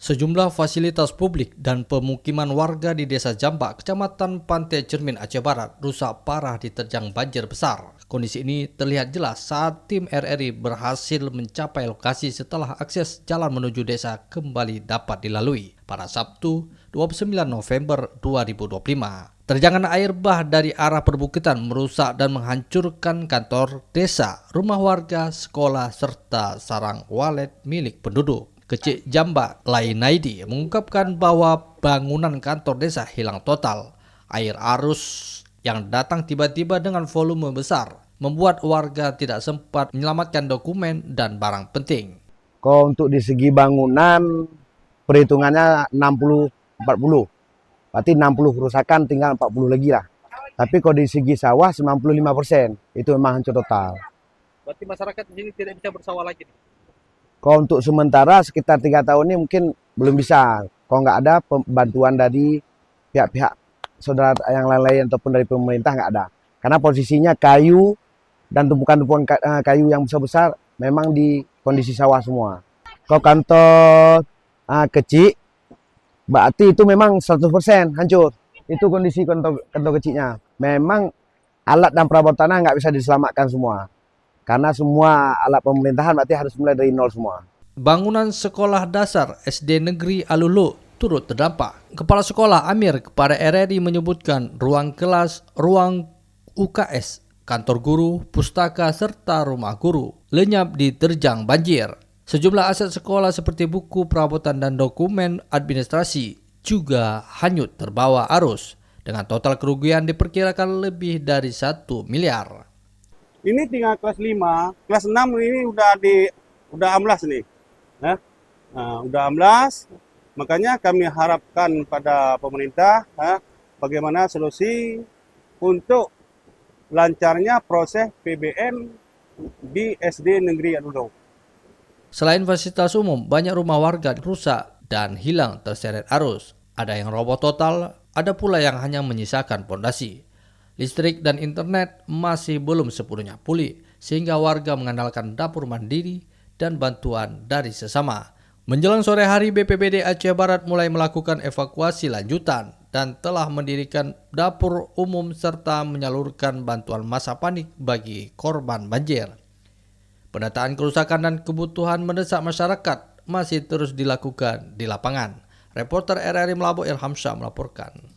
Sejumlah fasilitas publik dan pemukiman warga di Desa Jambak, Kecamatan Pantai Cermin, Aceh Barat, rusak parah diterjang banjir besar. Kondisi ini terlihat jelas saat tim RRI berhasil mencapai lokasi setelah akses jalan menuju desa kembali dapat dilalui pada Sabtu 29 November 2025. Terjangan air bah dari arah perbukitan merusak dan menghancurkan kantor desa, rumah warga, sekolah, serta sarang walet milik penduduk. Kecik Jambak Lainaidi mengungkapkan bahwa bangunan kantor desa hilang total. Air arus yang datang tiba-tiba dengan volume besar membuat warga tidak sempat menyelamatkan dokumen dan barang penting. Kalau untuk di segi bangunan perhitungannya 60-40. Berarti 60 kerusakan, tinggal 40 lagi lah. Tapi kalau di segi sawah 95%, itu memang hancur total. Berarti masyarakat di sini tidak bisa bersawah lagi. Kalau untuk sementara sekitar 3 tahun ini mungkin belum bisa. Kalau nggak ada bantuan dari pihak-pihak saudara yang lain-lain ataupun dari pemerintah nggak ada. Karena posisinya kayu dan tumpukan-tumpukan kayu yang besar-besar memang di kondisi sawah semua. Kalau kantor kecil, berarti itu memang 100% hancur. Itu kondisi kantor kecilnya. Memang alat dan perabotannya nggak bisa diselamatkan semua. Karena semua alat pemerintahan berarti harus mulai dari nol semua. Bangunan sekolah dasar SD Negeri Alulu turut terdampak. Kepala Sekolah Amir kepada RRI menyebutkan ruang kelas, ruang UKS, kantor guru, pustaka, serta rumah guru lenyap diterjang banjir. Sejumlah aset sekolah seperti buku, perabotan, dan dokumen administrasi juga hanyut terbawa arus. Dengan total kerugian diperkirakan lebih dari 1 miliar. Ini tinggal kelas 5, kelas 6 ini udah amblas nih. Udah amblas, makanya kami harapkan pada pemerintah bagaimana solusi untuk lancarnya proses PBM di SD Negeri Alulu. Selain fasilitas umum, banyak rumah warga rusak dan hilang terseret arus. Ada yang roboh total, ada pula yang hanya menyisakan pondasi. Listrik dan internet masih belum sepenuhnya pulih, sehingga warga mengandalkan dapur mandiri dan bantuan dari sesama. Menjelang sore hari, BPBD Aceh Barat mulai melakukan evakuasi lanjutan dan telah mendirikan dapur umum serta menyalurkan bantuan masa panik bagi korban banjir. Pendataan kerusakan dan kebutuhan mendesak masyarakat masih terus dilakukan di lapangan. Reporter RRI Melabo Ilham Syah melaporkan.